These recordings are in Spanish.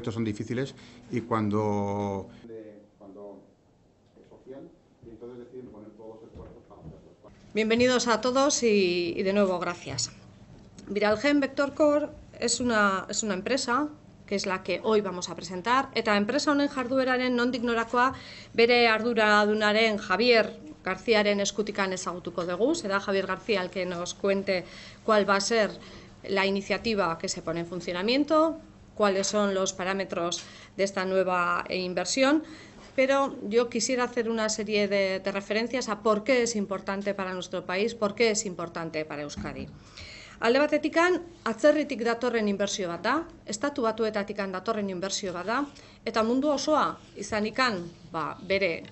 proyectos son difíciles y cuando Bienvenidos a todos y de nuevo gracias. Viralgen Vector Core es una empresa que es la que hoy vamos a presentar, eta enpresa honen jardueraren nondik norakoa bere arduradunaren Javier Garcíaren eskutikan ezagutuko dugu. Será Javier García el que nos cuente cuál va a ser la iniciativa que se pone en funcionamiento, cuáles son los parámetros de esta nueva inversión. Pero yo quisiera hacer una serie de referencias a por qué es importante para nuestro país, por qué es importante para Euskadi. Alde batetikan, atzerritik datorren inbertsio bat da, estatu batuetatik datorren inbertsio bat da, eta mundu osoa izanikan bere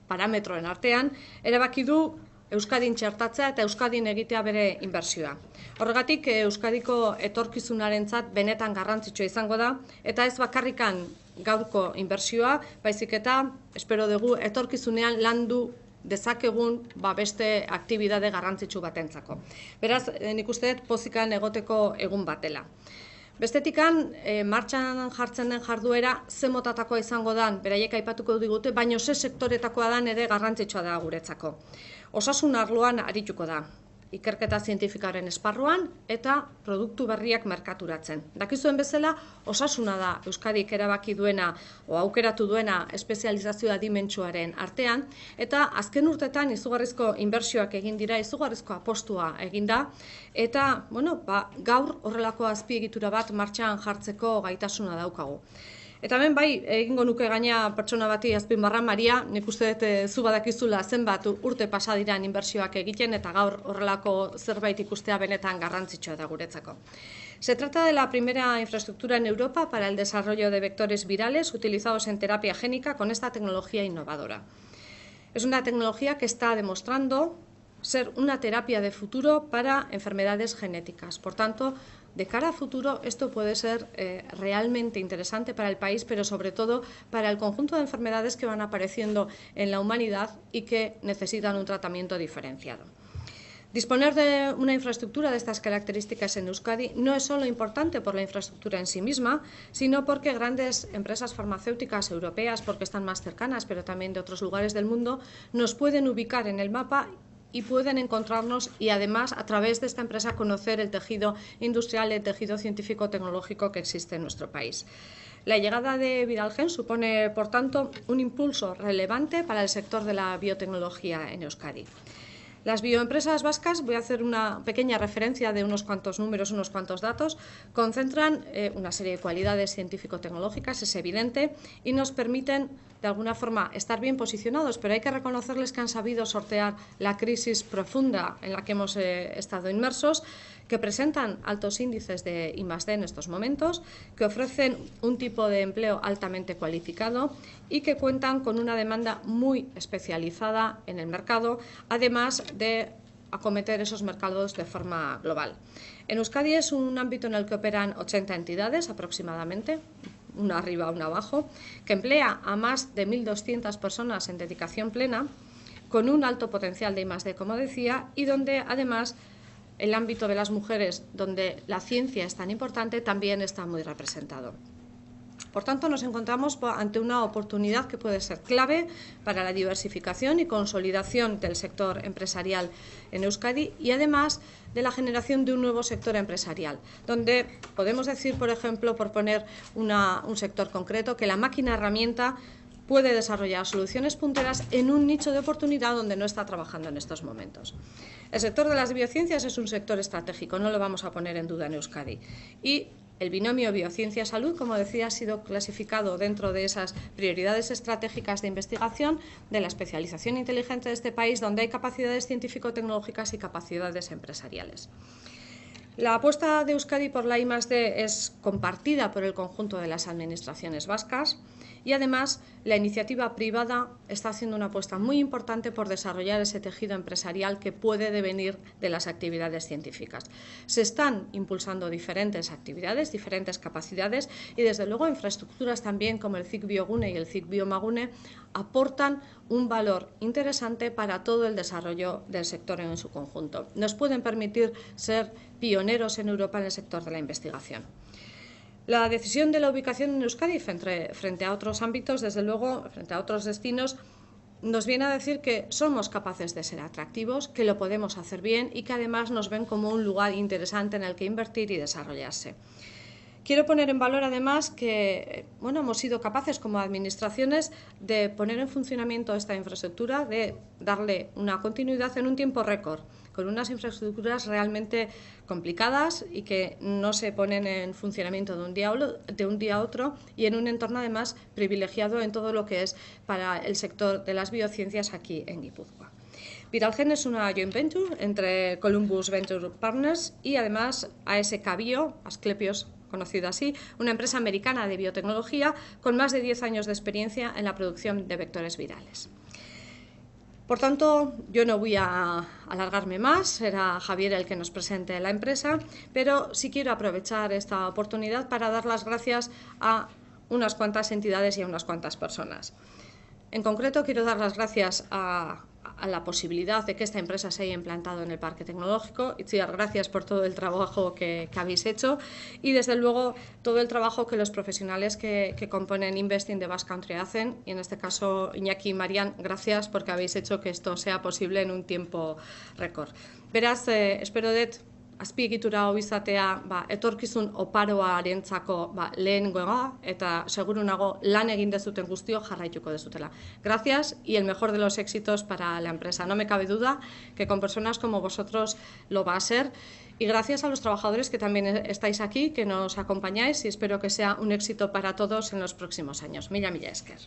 parametroen artean, erabaki du Euskadin txertatzea eta Euskadin egitea bere inbertsioa. Horregatik, Euskadiko etorkizunarentzat benetan garrantzitsua izango da, eta ez bakarrikan gaurko inbertsioa, baizik eta espero dugu etorkizunean landu dezakegun beste aktibidade garrantzitsu batentzako. Beraz, nik uste dut pozikan egoteko egun batela. Bestetikan, martxan jartzen den jarduera ze motatakoa izango dan, beraiek aipatuko digute, baino ze sektoretakoa dan ere garrantzitsua da guretzako. Osasun arloan arituko da, ikerketa zientifikaren esparruan eta produktu berriak merkaturatzen. Dakizuen bezala, osasuna da Euskadik erabaki duena o aukeratu duena espezializazioa dimentsuaren artean, eta azken urtetan izugarrizko inbertsioak egin dira, izugarrizko apostua egin da, eta gaur horrelako azpiegitura bat martxan jartzeko gaitasuna daukagu. Eta hemen bai, egingo nuke gaina pertsona bati azpimarra, Maria, nik uste dut zu badakizula zenbat urte pasa diran inbertsioak egiten eta gaur horrelako zerbait ikustea benetan garrantzitsua da guretzako. Se trata de la primera infraestructura en Europa para el desarrollo de vectores virales utilizados en terapia génica con esta tecnología innovadora. Es una tecnología que está demostrando ser una terapia de futuro para enfermedades genéticas. Por tanto, de cara a futuro, esto puede ser realmente interesante para el país, pero sobre todo para el conjunto de enfermedades que van apareciendo en la humanidad y que necesitan un tratamiento diferenciado. Disponer de una infraestructura de estas características en Euskadi no es solo importante por la infraestructura en sí misma, sino porque grandes empresas farmacéuticas europeas, porque están más cercanas, pero también de otros lugares del mundo, nos pueden ubicar en el mapa y pueden encontrarnos y además a través de esta empresa conocer el tejido industrial, el tejido científico-tecnológico que existe en nuestro país. La llegada de Viralgen supone, por tanto, un impulso relevante para el sector de la biotecnología en Euskadi. Las bioempresas vascas, voy a hacer una pequeña referencia de unos cuantos números, unos cuantos datos, concentran una serie de cualidades científico-tecnológicas, es evidente, y nos permiten de alguna forma estar bien posicionados, pero hay que reconocerles que han sabido sortear la crisis profunda en la que hemos estado inmersos, que presentan altos índices de I+D en estos momentos, que ofrecen un tipo de empleo altamente cualificado y que cuentan con una demanda muy especializada en el mercado, además de acometer esos mercados de forma global. En Euskadi es un ámbito en el que operan 80 entidades aproximadamente, una arriba, una abajo, que emplea a más de 1.200 personas en dedicación plena, con un alto potencial de I+D, como decía, y donde además el ámbito de las mujeres, donde la ciencia es tan importante, también está muy representado. Por tanto, nos encontramos ante una oportunidad que puede ser clave para la diversificación y consolidación del sector empresarial en Euskadi y además de la generación de un nuevo sector empresarial, donde podemos decir, por ejemplo, por poner un sector concreto, que la máquina herramienta puede desarrollar soluciones punteras en un nicho de oportunidad donde no está trabajando en estos momentos. El sector de las biociencias es un sector estratégico, no lo vamos a poner en duda en Euskadi. Y el binomio biociencia-salud, como decía, ha sido clasificado dentro de esas prioridades estratégicas de investigación de la especialización inteligente de este país, donde hay capacidades científico-tecnológicas y capacidades empresariales. La apuesta de Euskadi por la I+D es compartida por el conjunto de las administraciones vascas y además la iniciativa privada está haciendo una apuesta muy importante por desarrollar ese tejido empresarial que puede devenir de las actividades científicas. Se están impulsando diferentes actividades, diferentes capacidades y desde luego infraestructuras también como el CIC Biogune y el CIC Biomagune aportan un valor interesante para todo el desarrollo del sector en su conjunto. Nos pueden permitir ser pioneros en Europa en el sector de la investigación. La decisión de la ubicación en Euskadi frente a otros ámbitos, desde luego, frente a otros destinos, nos viene a decir que somos capaces de ser atractivos, que lo podemos hacer bien y que además nos ven como un lugar interesante en el que invertir y desarrollarse. Quiero poner en valor además que hemos sido capaces como administraciones de poner en funcionamiento esta infraestructura, de darle una continuidad en un tiempo récord, con unas infraestructuras realmente complicadas y que no se ponen en funcionamiento de un día a otro y en un entorno además privilegiado en todo lo que es para el sector de las biociencias aquí en Guipúzcoa. Viralgen es una joint venture entre Columbus Venture Partners y además ASK Bio, Asclepios conocida así, una empresa americana de biotecnología con más de 10 años de experiencia en la producción de vectores virales. Por tanto, yo no voy a alargarme más, será Javier el que nos presente la empresa, pero sí quiero aprovechar esta oportunidad para dar las gracias a unas cuantas entidades y a unas cuantas personas. En concreto, quiero dar las gracias a la posibilidad de que esta empresa se haya implantado en el Parque Tecnológico. Itziar, gracias por todo el trabajo que habéis hecho y, desde luego, todo el trabajo que los profesionales que componen Investing the Basque Country hacen. Y, en este caso, Iñaki y Marian, gracias porque habéis hecho que esto sea posible en un tiempo récord. Beraz, espero dut azpiegitura hau izatea etorkizun oparoarentzako lehengoa eta seguru nago lan egin dezuten guztiok jarraituko dezutela. Gracias y el mejor de los éxitos para la empresa. No me cabe duda que con personas como vosotros lo va a ser. Y gracias a los trabajadores que también estáis aquí, que nos acompañáis y espero que sea un éxito para todos en los próximos años. Mila esker.